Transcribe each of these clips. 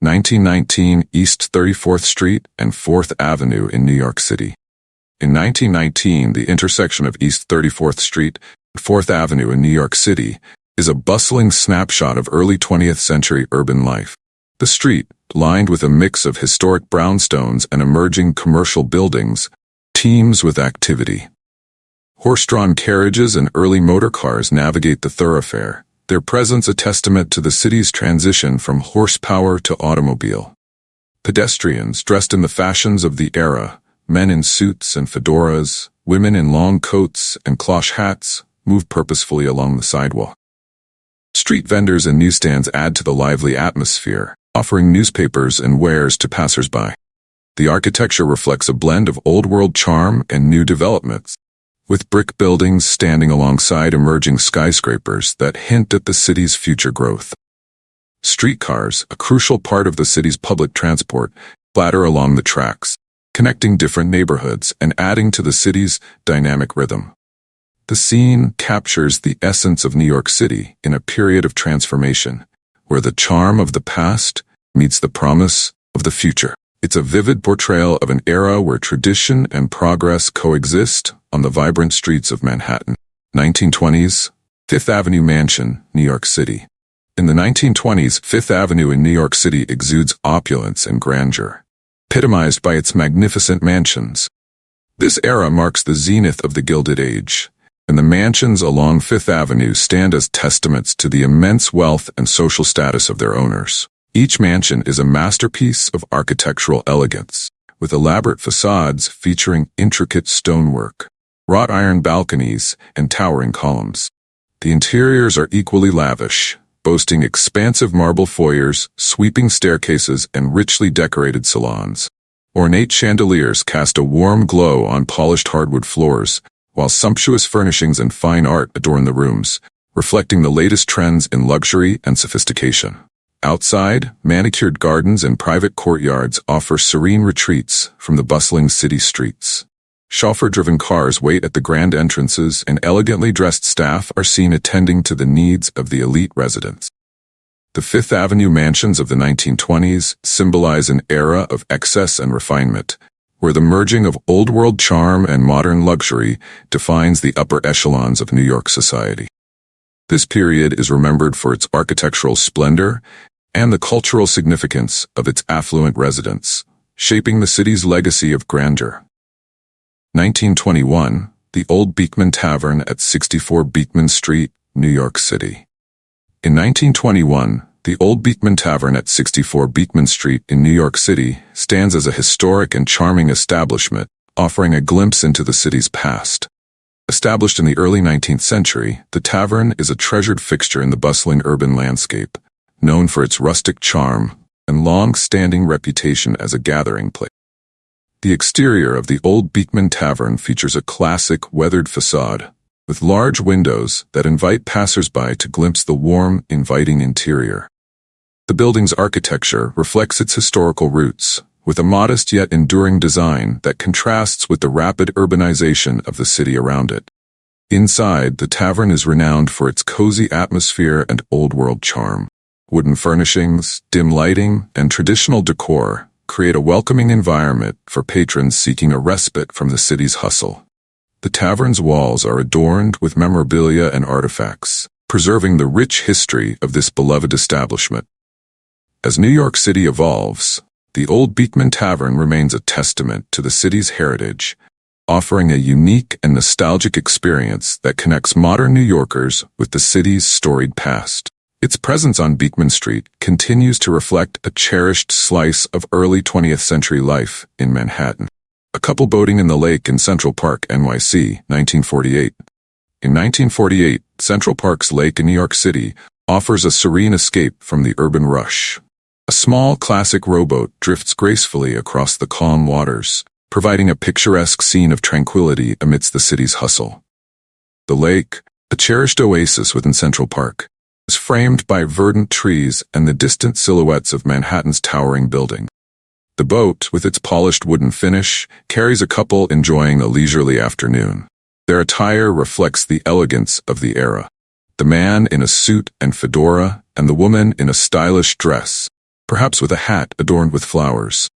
1919 East 34th Street and 4th Avenue in New York City. In 1919, the intersection of East 34th Street and 4th Avenue in New York City is a bustling snapshot of early 20th century urban life. The street, lined with a mix of historic brownstones and emerging commercial buildings, teems with activity. Horse-drawn carriages and early motor cars navigate the thoroughfare, their presence a testament to the city's transition from horsepower to automobile. Pedestrians dressed in the fashions of the era, men in suits and fedoras, women in long coats and cloche hats, move purposefully along the sidewalk. Street vendors and newsstands add to the lively atmosphere, offering newspapers and wares to passers-by. The architecture reflects a blend of old-world charm and new developments, with brick buildings standing alongside emerging skyscrapers that hint at the city's future growth. Streetcars, a crucial part of the city's public transport, clatter along the tracks, connecting different neighborhoods and adding to the city's dynamic rhythm. The scene captures the essence of New York City in a period of transformation, where the charm of the past meets the promise of the future. It's a vivid portrayal of an era where tradition and progress coexist on the vibrant streets of Manhattan. 1920s, Fifth Avenue Mansion, New York City. In the 1920s, Fifth Avenue in New York City exudes opulence and grandeur, epitomized by its magnificent mansions. This era marks the zenith of the Gilded Age, and the mansions along Fifth Avenue stand as testaments to the immense wealth and social status of their owners. Each mansion is a masterpiece of architectural elegance, with elaborate facades featuring intricate stonework, wrought iron balconies, and towering columns. The interiors are equally lavish, boasting expansive marble foyers, sweeping staircases, and richly decorated salons. Ornate chandeliers cast a warm glow on polished hardwood floors, while sumptuous furnishings and fine art adorn the rooms, reflecting the latest trends in luxury and sophistication. Outside, manicured gardens and private courtyards offer serene retreats from the bustling city streets. Chauffeur-driven cars wait at the grand entrances, and elegantly dressed staff are seen attending to the needs of the elite residents. The Fifth Avenue mansions of the 1920s symbolize an era of excess and refinement, where the merging of old-world charm and modern luxury defines the upper echelons of New York society. This period is remembered for its architectural splendor and the cultural significance of its affluent residents, shaping the city's legacy of grandeur. 1921, the Old Beekman Tavern at 64 Beekman Street, New York City. In 1921, the Old Beekman Tavern at 64 Beekman Street in New York City stands as a historic and charming establishment, offering a glimpse into the city's past. Established in the early 19th century, the tavern is a treasured fixture in the bustling urban landscape, known for its rustic charm and long-standing reputation as a gathering place. The exterior of the Old Beekman Tavern features a classic, weathered facade, with large windows that invite passers-by to glimpse the warm, inviting interior. The building's architecture reflects its historical roots, with a modest yet enduring design that contrasts with the rapid urbanization of the city around it. Inside, the tavern is renowned for its cozy atmosphere and old-world charm. Wooden furnishings, dim lighting, and traditional decor create a welcoming environment for patrons seeking a respite from the city's hustle. The tavern's walls are adorned with memorabilia and artifacts, preserving the rich history of this beloved establishment. As New York City evolves, the Old Beekman Tavern remains a testament to the city's heritage, offering a unique and nostalgic experience that connects modern New Yorkers with the city's storied past. Its presence on Beekman Street continues to reflect a cherished slice of early 20th century life in Manhattan. A couple boating in the lake in Central Park, NYC, 1948. In 1948, Central Park's lake in New York City offers a serene escape from the urban rush. A small, classic rowboat drifts gracefully across the calm waters, providing a picturesque scene of tranquility amidst the city's hustle. The lake, a cherished oasis within Central Park, is framed by verdant trees and the distant silhouettes of Manhattan's towering buildings. The boat, with its polished wooden finish, carries a couple enjoying a leisurely afternoon. Their attire reflects the elegance of the era. The man in a suit and fedora, and the woman in a stylish dress, perhaps with a hat adorned with flowers.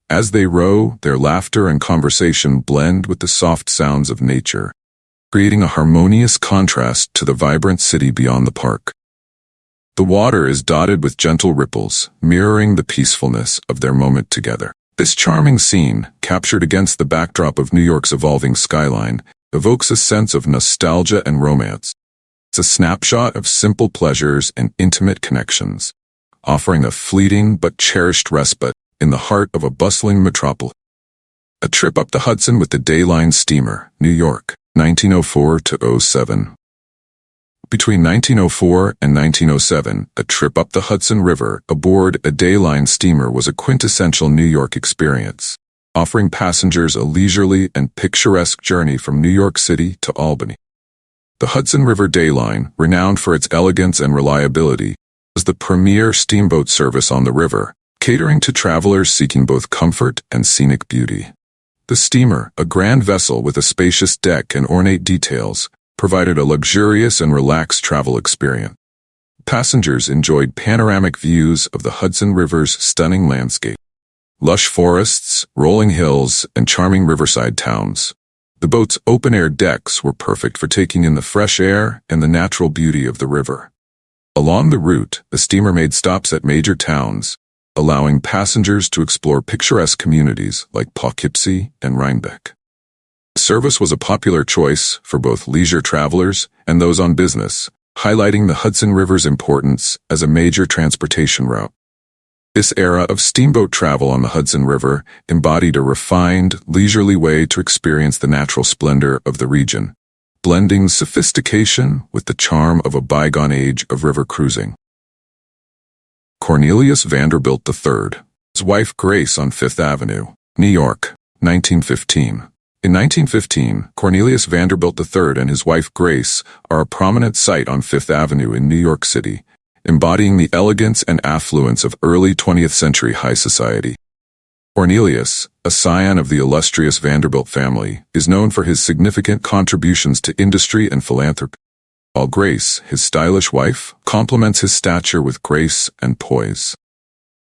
As they row, their laughter and conversation blend with the soft sounds of nature, creating a harmonious contrast to the vibrant city beyond the park. The water is dotted with gentle ripples, mirroring the peacefulness of their moment together. This charming scene, captured against the backdrop of New York's evolving skyline, evokes a sense of nostalgia and romance. It's a snapshot of simple pleasures and intimate connections, offering a fleeting but cherished respite in the heart of a bustling metropolis. A trip up the Hudson with the Dayline steamer, New York, 1904 to 07. Between 1904 and 1907, a trip up the Hudson River aboard a Dayline steamer was a quintessential New York experience, offering passengers a leisurely and picturesque journey from New York City to Albany. The Hudson River Dayline, renowned for its elegance and reliability, was the premier steamboat service on the river, catering to travelers seeking both comfort and scenic beauty. The steamer, a grand vessel with a spacious deck and ornate details, provided a luxurious and relaxed travel experience. Passengers enjoyed panoramic views of the Hudson River's stunning landscape. Lush forests, rolling hills, and charming riverside towns. The boat's open-air decks were perfect for taking in the fresh air and the natural beauty of the river. Along the route, the steamer made stops at major towns, allowing passengers to explore picturesque communities like Poughkeepsie and Rhinebeck. Service was a popular choice for both leisure travelers and those on business, highlighting the Hudson River's importance as a major transportation route. This era of steamboat travel on the Hudson River embodied a refined, leisurely way to experience the natural splendor of the region, blending sophistication with the charm of a bygone age of river cruising. Cornelius Vanderbilt III, his wife Grace on Fifth Avenue, New York, 1915. In 1915, Cornelius Vanderbilt III and his wife Grace are a prominent sight on Fifth Avenue in New York City, embodying the elegance and affluence of early 20th century high society. Cornelius, a scion of the illustrious Vanderbilt family, is known for his significant contributions to industry and philanthropy, while Grace, his stylish wife, complements his stature with grace and poise.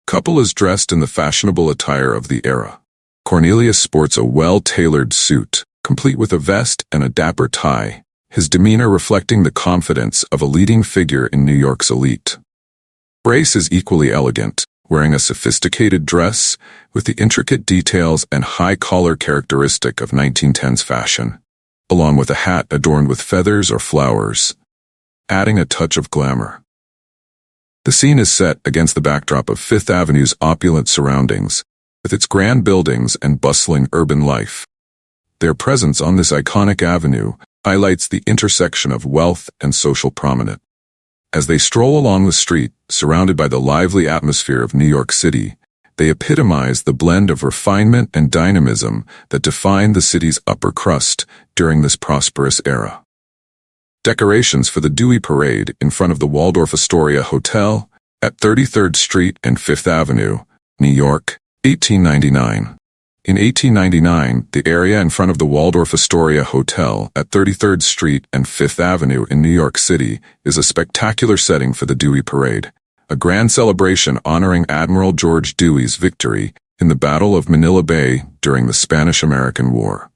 The couple is dressed in the fashionable attire of the era. Cornelius sports a well-tailored suit, complete with a vest and a dapper tie, his demeanor reflecting the confidence of a leading figure in New York's elite. Grace is equally elegant, wearing a sophisticated dress with the intricate details and high collar characteristic of 1910s fashion, along with a hat adorned with feathers or flowers, adding a touch of glamour. The scene is set against the backdrop of Fifth Avenue's opulent surroundings, with its grand buildings and bustling urban life. Their presence on this iconic avenue highlights the intersection of wealth and social prominence. As they stroll along the street, surrounded by the lively atmosphere of New York City, they epitomize the blend of refinement and dynamism that defined the city's upper crust during this prosperous era. Decorations for the Dewey Parade in front of the Waldorf Astoria Hotel at 33rd Street and Fifth Avenue, New York, 1899. In 1899, the area in front of the Waldorf Astoria Hotel at 33rd Street and Fifth Avenue in New York City is a spectacular setting for the Dewey Parade, a grand celebration honoring Admiral George Dewey's victory in the Battle of Manila Bay during the Spanish-American War.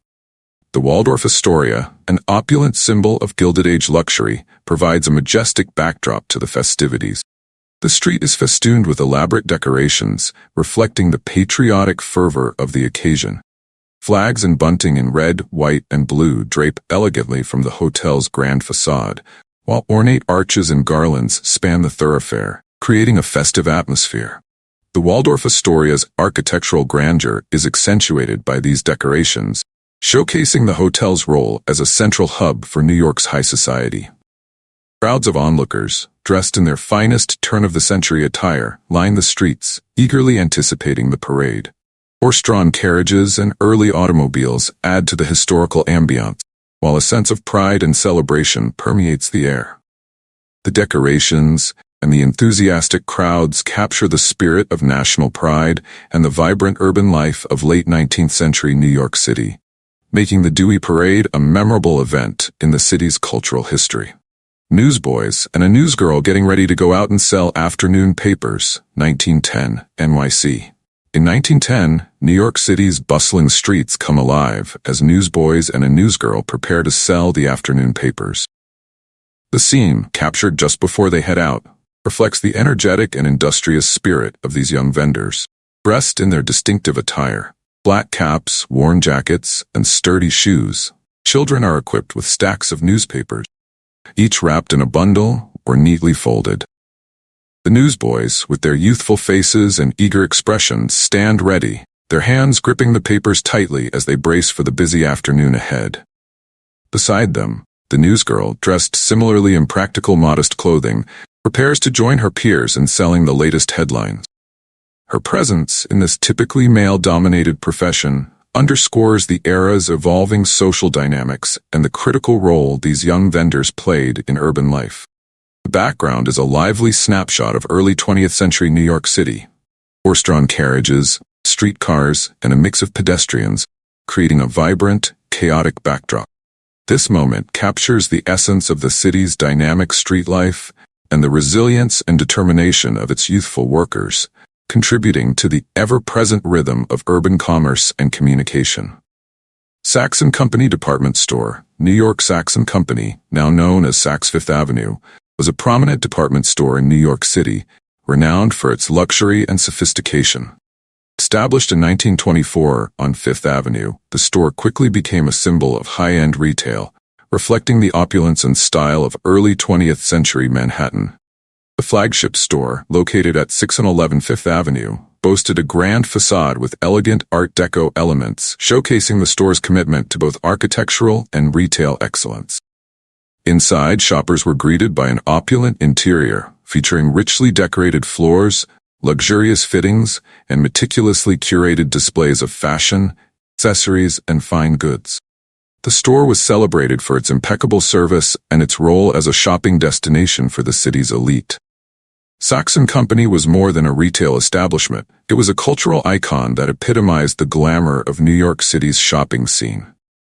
The Waldorf Astoria, an opulent symbol of Gilded Age luxury, provides a majestic backdrop to the festivities. The street is festooned with elaborate decorations, reflecting the patriotic fervor of the occasion. Flags and bunting in red, white, and blue drape elegantly from the hotel's grand facade, while ornate arches and garlands span the thoroughfare, creating a festive atmosphere. The Waldorf Astoria's architectural grandeur is accentuated by these decorations, showcasing the hotel's role as a central hub for New York's high society. Crowds of onlookers, dressed in their finest turn-of-the-century attire, line the streets, eagerly anticipating the parade. Horse-drawn carriages and early automobiles add to the historical ambiance, while a sense of pride and celebration permeates the air. The decorations and the enthusiastic crowds capture the spirit of national pride and the vibrant urban life of late 19th century New York City, making the Dewey Parade a memorable event in the city's cultural history. Newsboys and a newsgirl getting ready to go out and sell afternoon papers, 1910, NYC. In 1910, New York City's bustling streets come alive as newsboys and a newsgirl prepare to sell the afternoon papers. The scene, captured just before they head out, reflects the energetic and industrious spirit of these young vendors. Dressed in their distinctive attire, black caps, worn jackets, and sturdy shoes, children are equipped with stacks of newspapers, each wrapped in a bundle or neatly folded. The newsboys, with their youthful faces and eager expressions, stand ready, their hands gripping the papers tightly as they brace for the busy afternoon ahead. Beside them, the newsgirl, dressed similarly in practical, modest clothing, prepares to join her peers in selling the latest headlines. Her presence in this typically male-dominated profession underscores the era's evolving social dynamics and the critical role these young vendors played in urban life. The background is a lively snapshot of early 20th century New York City. Horse-drawn carriages, streetcars, and a mix of pedestrians, creating a vibrant, chaotic backdrop. This moment captures the essence of the city's dynamic street life and the resilience and determination of its youthful workers, contributing to the ever-present rhythm of urban commerce and communication. Saks & Company Department Store, New York Saks & Company, now known as Saks Fifth Avenue, was a prominent department store in New York City, renowned for its luxury and sophistication. Established in 1924 on Fifth Avenue, the store quickly became a symbol of high-end retail, reflecting the opulence and style of early 20th century Manhattan. The flagship store, located at 611 Fifth Avenue, boasted a grand facade with elegant Art Deco elements, showcasing the store's commitment to both architectural and retail excellence. Inside, shoppers were greeted by an opulent interior, featuring richly decorated floors, luxurious fittings, and meticulously curated displays of fashion, accessories, and fine goods. The store was celebrated for its impeccable service and its role as a shopping destination for the city's elite. Saks & Company was more than a retail establishment. It was a cultural icon that epitomized the glamour of New York City's shopping scene.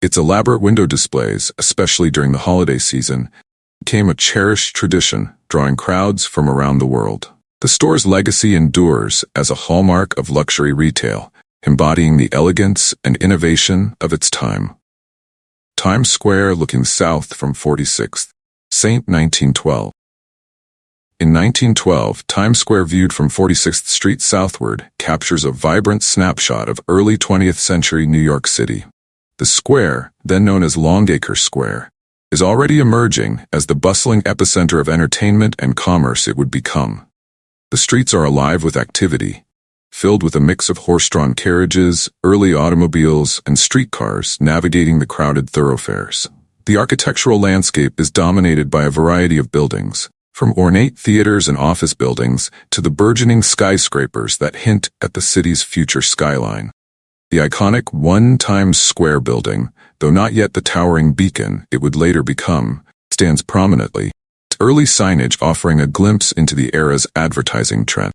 Its elaborate window displays, especially during the holiday season, became a cherished tradition, drawing crowds from around the world. The store's legacy endures as a hallmark of luxury retail, embodying the elegance and innovation of its time. Times Square looking south from 46th, St. 1912. In 1912, Times Square viewed from 46th Street southward captures a vibrant snapshot of early 20th century New York City. The square, then known as Longacre Square, is already emerging as the bustling epicenter of entertainment and commerce it would become. The streets are alive with activity, filled with a mix of horse-drawn carriages, early automobiles, and streetcars navigating the crowded thoroughfares. The architectural landscape is dominated by a variety of buildings, from ornate theaters and office buildings to the burgeoning skyscrapers that hint at the city's future skyline. The iconic One Times Square building, though not yet the towering beacon it would later become, stands prominently, its early signage offering a glimpse into the era's advertising trend.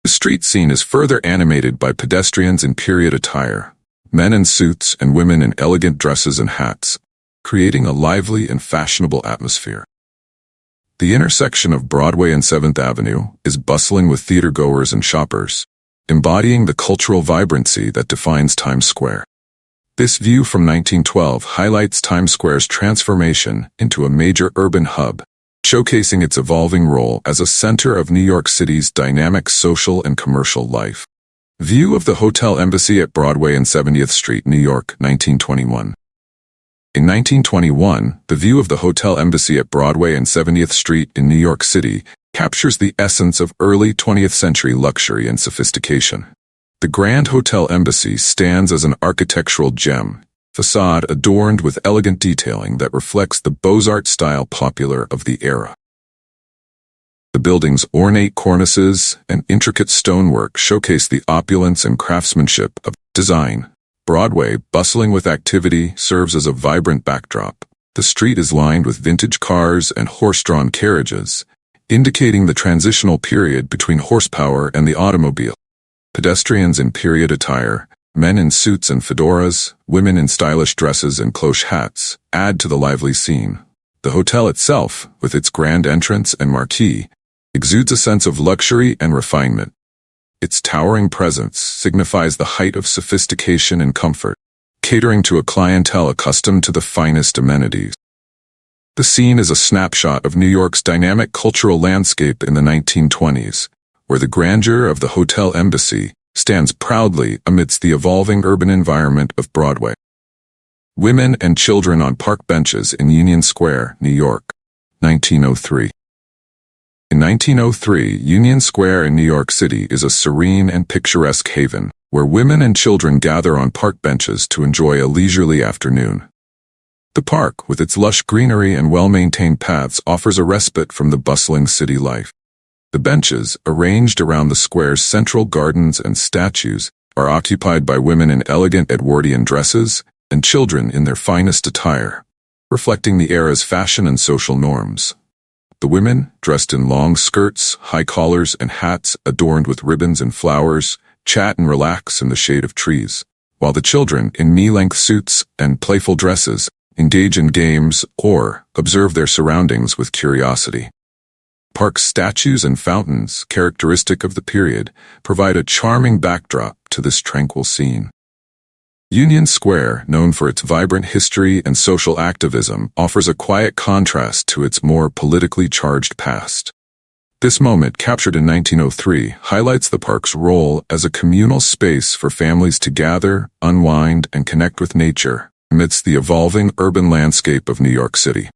The street scene is further animated by pedestrians in period attire, men in suits and women in elegant dresses and hats, creating a lively and fashionable atmosphere. The intersection of Broadway and 7th Avenue is bustling with theater-goers and shoppers, embodying the cultural vibrancy that defines Times Square. This view from 1912 highlights Times Square's transformation into a major urban hub, showcasing its evolving role as a center of New York City's dynamic social and commercial life. View of the Hotel Embassy at Broadway and 70th Street, New York, 1921. In 1921, the view of the Hotel Embassy at Broadway and 70th Street in New York City captures the essence of early 20th century luxury and sophistication. The Grand Hotel Embassy stands as an architectural gem, facade adorned with elegant detailing that reflects the Beaux-Arts style popular of the era. The building's ornate cornices and intricate stonework showcase the opulence and craftsmanship of design. Broadway, bustling with activity, serves as a vibrant backdrop. The street is lined with vintage cars and horse-drawn carriages, indicating the transitional period between horsepower and the automobile. Pedestrians in period attire, men in suits and fedoras, women in stylish dresses and cloche hats, add to the lively scene. The hotel itself, with its grand entrance and marquee, exudes a sense of luxury and refinement. Its towering presence signifies the height of sophistication and comfort, catering to a clientele accustomed to the finest amenities. The scene is a snapshot of New York's dynamic cultural landscape in the 1920s, where the grandeur of the Hotel Embassy stands proudly amidst the evolving urban environment of Broadway. Women and children on park benches in Union Square, New York, 1903. In 1903, Union Square in New York City is a serene and picturesque haven, where women and children gather on park benches to enjoy a leisurely afternoon. The park, with its lush greenery and well-maintained paths, offers a respite from the bustling city life. The benches, arranged around the square's central gardens and statues, are occupied by women in elegant Edwardian dresses and children in their finest attire, reflecting the era's fashion and social norms. The women, dressed in long skirts, high collars, and hats adorned with ribbons and flowers, chat and relax in the shade of trees, while the children, in knee-length suits and playful dresses, engage in games or observe their surroundings with curiosity. Park's statues and fountains, characteristic of the period, provide a charming backdrop to this tranquil scene. Union Square, known for its vibrant history and social activism, offers a quiet contrast to its more politically charged past. This moment, captured in 1903, highlights the park's role as a communal space for families to gather, unwind, and connect with nature amidst the evolving urban landscape of New York City.